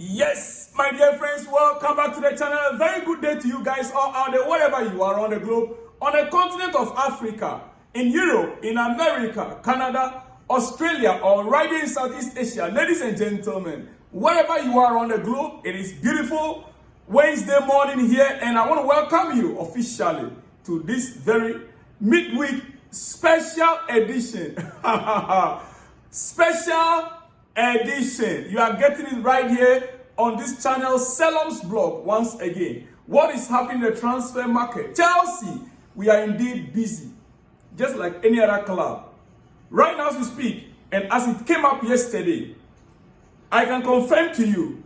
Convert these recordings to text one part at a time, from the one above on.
Yes, my dear friends, welcome back to the channel. A very good day to you guys all out there, wherever you are on the globe, on the continent of Africa, in Europe, in America, Canada, Australia, or right here in Southeast Asia. Ladies and gentlemen, wherever you are on the globe, it is beautiful Wednesday morning here, and I want to welcome you officially to this very midweek special edition. Special edition. You are getting it right here on this channel, Selom's blog. Once again, what is happening in the transfer market? Chelsea, we are indeed busy, just like any other club. Right now as we speak, and as it came up yesterday, I can confirm to you,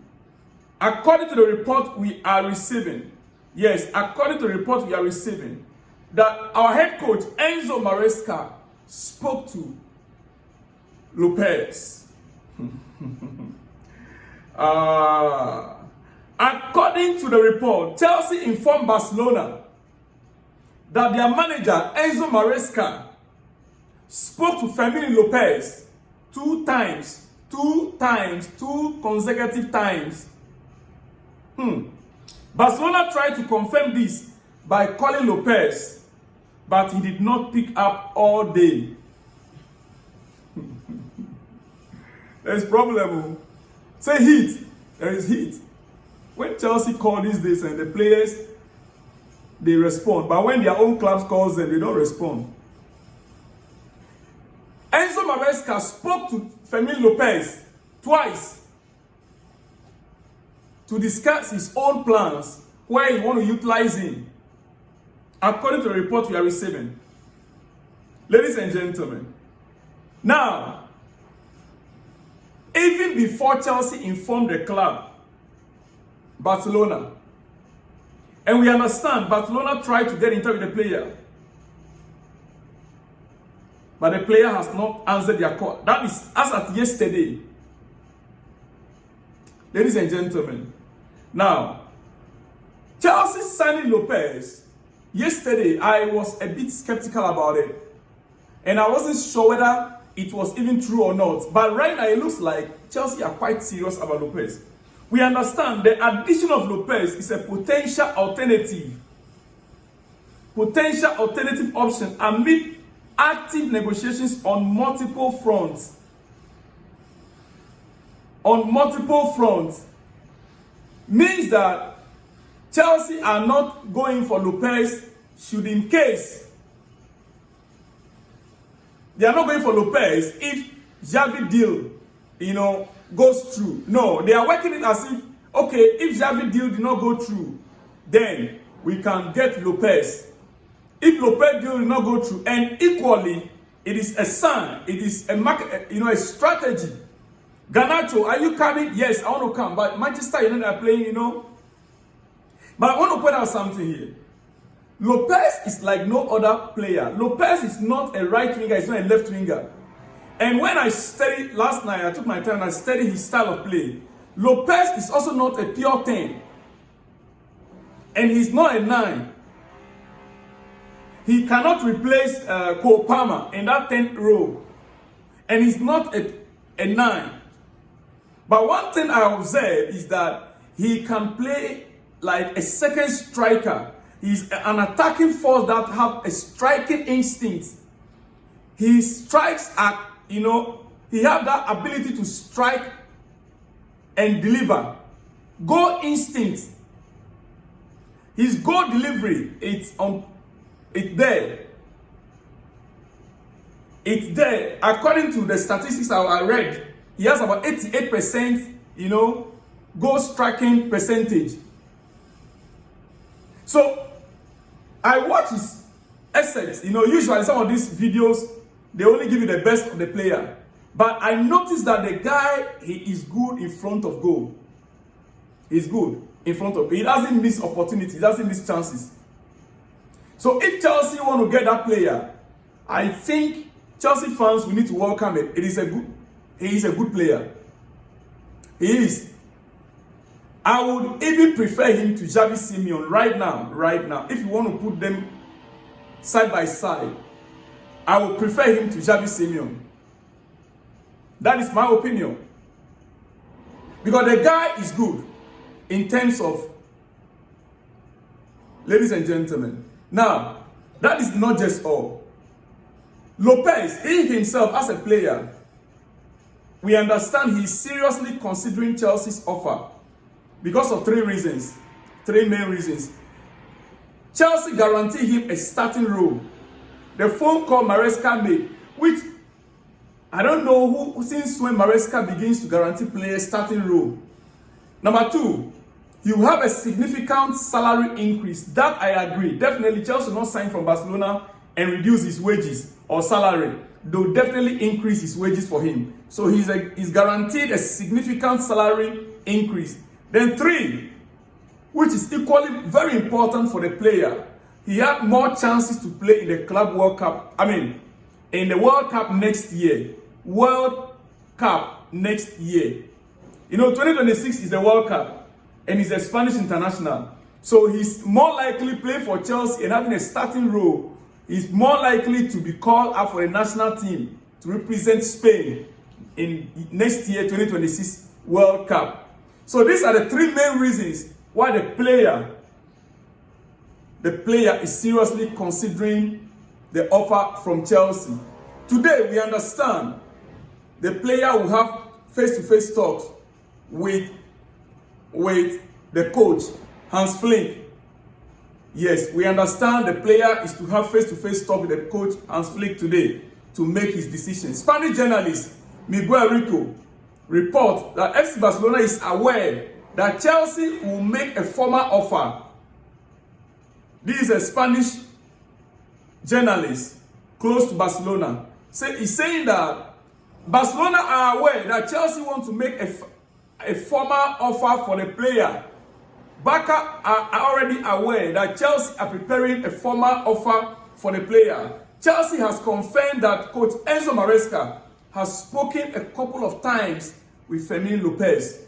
according to the report we are receiving, yes, according to the report we are receiving, that our head coach, Enzo MARESCA, spoke to Lopez. According to the report, Chelsea informed Barcelona that their manager, Enzo MARESCA, spoke to Fermin Lopez two consecutive times. Barcelona tried to confirm this by calling Lopez, but he did not pick up all day. There's problem. Say heat. There is heat. When Chelsea call these days and the players, they respond. But when their own clubs calls them, they don't respond. Enzo MARESCA spoke to Fermin Lopez twice to discuss his own plans, where he want to utilize him, according to the report we are receiving. Ladies and gentlemen, now, even before Chelsea informed the club, Barcelona, and we understand Barcelona tried to get in touch with the player, but the player has not answered their call. That is as at yesterday. Ladies and gentlemen, now, Chelsea signing Lopez, yesterday I was a bit skeptical about it, and I wasn't sure whether it was even true or not. But right now, it looks like Chelsea are quite serious about Lopez. We understand the addition of Lopez is a potential alternative option amid active negotiations on multiple fronts. Means that Chelsea are not going for Lopez should in case they are not going for Lopez if Xavi deal, goes through. No, they are working it as if, okay, if Xavi deal did not go through, then we can get Lopez. If Lopez deal did not go through, and equally, it is a sign, it is a market, a strategy. Garnacho, are you coming? Yes, I want to come. But Manchester United are playing, But I want to point out something here. Lopez is like no other player. Lopez is not a right winger, he's not a left winger. And when I studied last night, I took my time and I studied his style of play. Lopez is also not a pure 10. And he's not a 9. He cannot replace Cole Palmer in that 10th role. And he's not a 9. But one thing I observed is that he can play like a second striker. He's an attacking force that have a striking instinct. He strikes at, he have that ability to strike and deliver. Goal instinct. His goal delivery, it's there. It's there. According to the statistics I read, he has about 88%, goal striking percentage. So, I watch his assets. Usually some of these videos, they only give you the best of the player. But I noticed that the guy, he is good in front of goal. He's good in front of goal. He doesn't miss opportunities. He doesn't miss chances. So if Chelsea want to get that player, I think Chelsea fans will need to welcome it. He is a good player. He is. I would even prefer him to Xavi Simeone right now. If you want to put them side by side, I would prefer him to Xavi Simeone. That is my opinion. Because the guy is good in terms of, ladies and gentlemen. Now, that is not just all. Lopez, he himself as a player, we understand he is seriously considering Chelsea's offer because of three main reasons. Chelsea guaranteed him a starting role. The phone call MARESCA made, which I don't know who since when MARESCA begins to guarantee players starting role. Number two, you have a significant salary increase. That I agree. Definitely Chelsea will not sign from Barcelona and reduce his wages or salary. They'll definitely increase his wages for him. So he's guaranteed a significant salary increase. Then three, which is equally very important for the player, he had more chances to play in the Club World Cup. In the World Cup next year. World Cup next year. 2026 is the World Cup and he's a Spanish international. So he's more likely playing for Chelsea and having a starting role. He's more likely to be called up for a national team to represent Spain in next year 2026 World Cup. So these are the three main reasons why the player is seriously considering the offer from Chelsea. Today we understand the player will have face-to-face talks with the coach, Hans Flick. Yes, we understand the player is to have face-to-face talk with the coach, Hans Flick, today to make his decision. Spanish journalist Miguel Rico reports that FC Barcelona is aware that Chelsea will make a formal offer. This is a Spanish journalist close to Barcelona. He's saying that Barcelona are aware that Chelsea want to make a formal offer for the player. Barca are already aware that Chelsea are preparing a formal offer for the player. Chelsea has confirmed that coach Enzo MARESCA has spoken a couple of times with Fermin Lopez.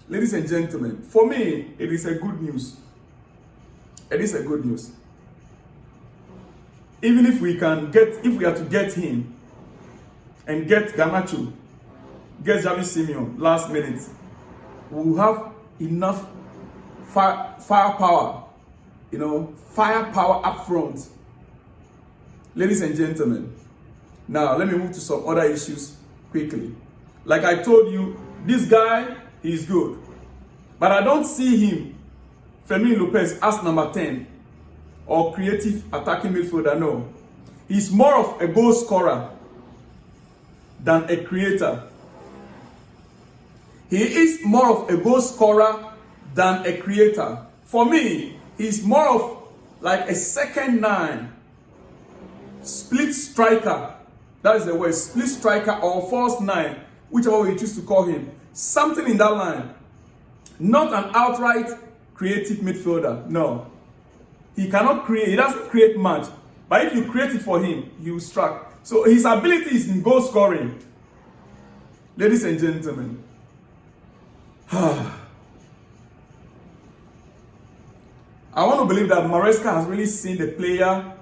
Ladies and gentlemen, for me, it is a good news. It is a good news. Even if we are to get him and get Garnacho, get Xavi Simeon last minute, we will have enough firepower, firepower up front. Ladies and gentlemen, now let me move to some other issues quickly. Like I told you, this guy, he's good. But I don't see him, Fermin Lopez, as number 10 or creative attacking midfielder. No. He's more of a goal scorer than a creator. He is more of a goal scorer than a creator. For me, he's more of like a second nine, split striker. That is the word, split striker or false nine, whichever way you choose to call him. Something in that line. Not an outright creative midfielder. No. He cannot create. He doesn't create much. But if you create it for him, he will strike. So his ability is in goal scoring. Ladies and gentlemen. I want to believe that MARESCA has really seen the player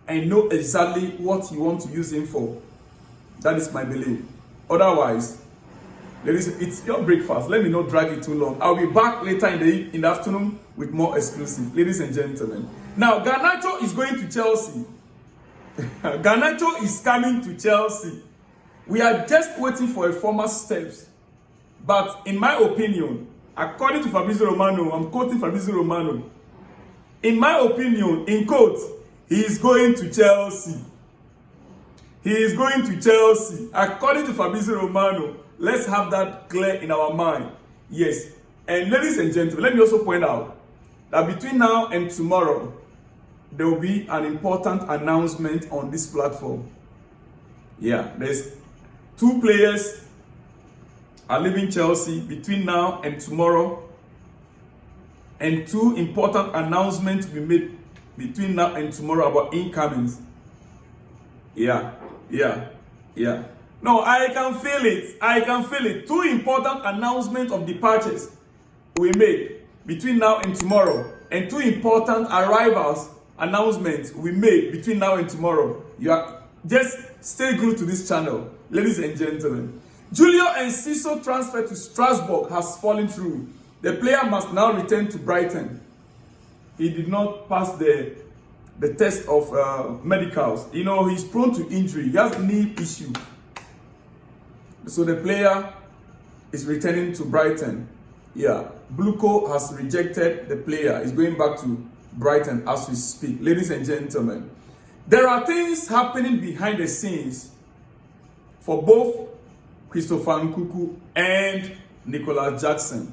and know exactly what he wants to use him for. That is my belief. Otherwise, ladies, it's your breakfast. Let me not drag it too long. I'll be back later in the afternoon with more exclusive. Ladies and gentlemen. Now, Garnacho is going to Chelsea. Garnacho is coming to Chelsea. We are just waiting for a formal steps. But in my opinion, according to Fabrizio Romano, I'm quoting Fabrizio Romano. In my opinion, in quotes, he is going to Chelsea. He is going to Chelsea. According to Fabrizio Romano, let's have that clear in our mind. Yes. And ladies and gentlemen, let me also point out that between now and tomorrow, there will be an important announcement on this platform. Yeah, there's 2 players are leaving Chelsea between now and tomorrow, and 2 important announcements will be made between now and tomorrow about incomings. Yeah. No, I can feel it. 2 important announcements of departures we made between now and tomorrow, and 2 important arrivals announcements we made between now and tomorrow. You are just stay glued to this channel, ladies and gentlemen. Julio Enciso transfer to Strasbourg has fallen through. The player must now return to Brighton. He did not pass the test of medicals. You know, he's prone to injury. He has a knee issue. So the player is returning to Brighton. Yeah, Bluco has rejected the player. He's going back to Brighton as we speak. Ladies and gentlemen, there are things happening behind the scenes for both Christopher Nkunku and Nicolas Jackson.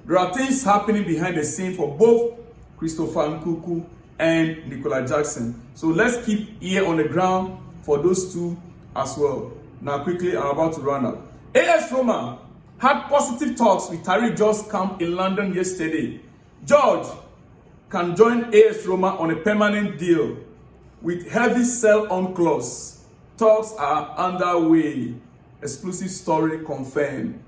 There are things happening behind the scenes for both Christopher Nkunku and Nicolas Jackson. So let's keep ear on the ground for those two as well. Now quickly, I'm about to run out. AS Roma had positive talks with Tariq George's camp in London yesterday. George can join AS Roma on a permanent deal with heavy sell-on clause. Talks are underway. Exclusive story confirmed.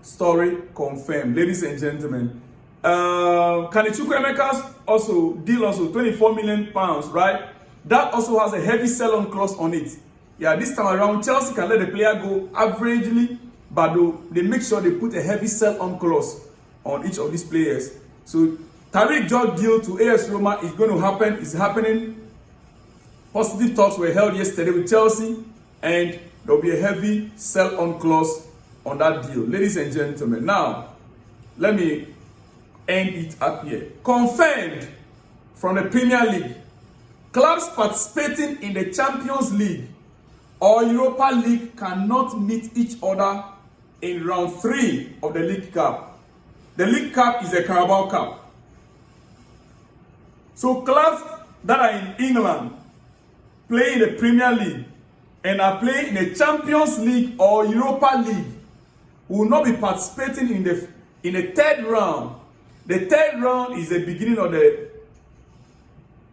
Story confirmed. Ladies and gentlemen, Kanichukwu Emeka's deal 24 million pounds, right? That also has a heavy sell-on clause on it. Yeah, this time around, Chelsea can let the player go averagely, but they make sure they put a heavy sell-on clause on each of these players. So Tariq George deal to AS Roma is going to happen. It's happening. Positive talks were held yesterday with Chelsea, and there will be a heavy sell-on clause on that deal. Ladies and gentlemen, now let me end it up here. Confirmed from the Premier League, clubs participating in the Champions League or Europa League cannot meet each other in round 3 of the League Cup. The League Cup is a Carabao Cup. So clubs that are in England play in the Premier League and are playing in the Champions League or Europa League will not be participating in the third round. The third round is the beginning of the,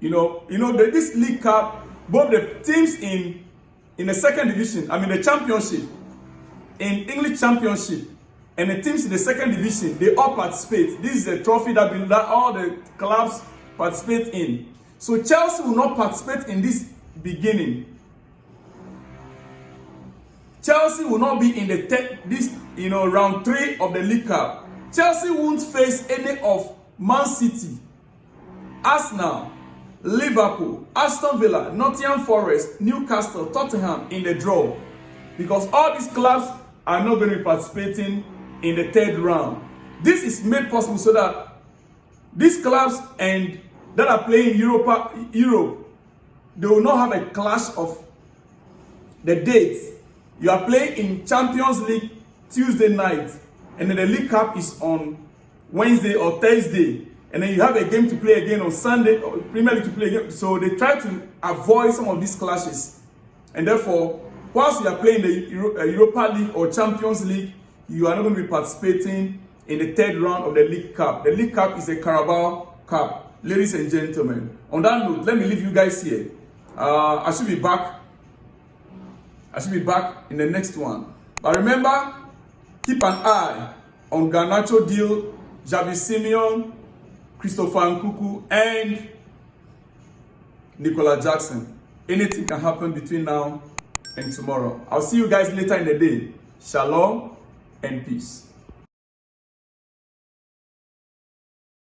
this League Cup. Both the teams in the second division, the Championship, in English Championship, and the teams in the second division, they all participate. This is a trophy that all the clubs participate in. So Chelsea will not participate in this beginning. Chelsea will not be in the round 3 of the League Cup. Chelsea won't face any of Man City, Arsenal, Liverpool, Aston Villa, Nottingham Forest, Newcastle, Tottenham in the draw, because all these clubs are not going to be participating in the third round. This is made possible so that these clubs that are playing Europe, they will not have a clash of the dates. You are playing in Champions League Tuesday night, and then the League Cup is on Wednesday or Thursday, and then you have a game to play again on Sunday, or Premier League to play again. So they try to avoid some of these clashes, and therefore, whilst you are playing the Europa League or Champions League, you are not going to be participating in the third round of the League Cup. The League Cup is a Carabao Cup. Ladies and gentlemen, on that note, let me leave you guys here. I should be back in the next one. But remember, keep an eye on Garnacho deal, Xavi Simeon, Christopher Nkunku, and Nicolas Jackson. Anything can happen between now and tomorrow. I'll see you guys later in the day. Shalom and peace.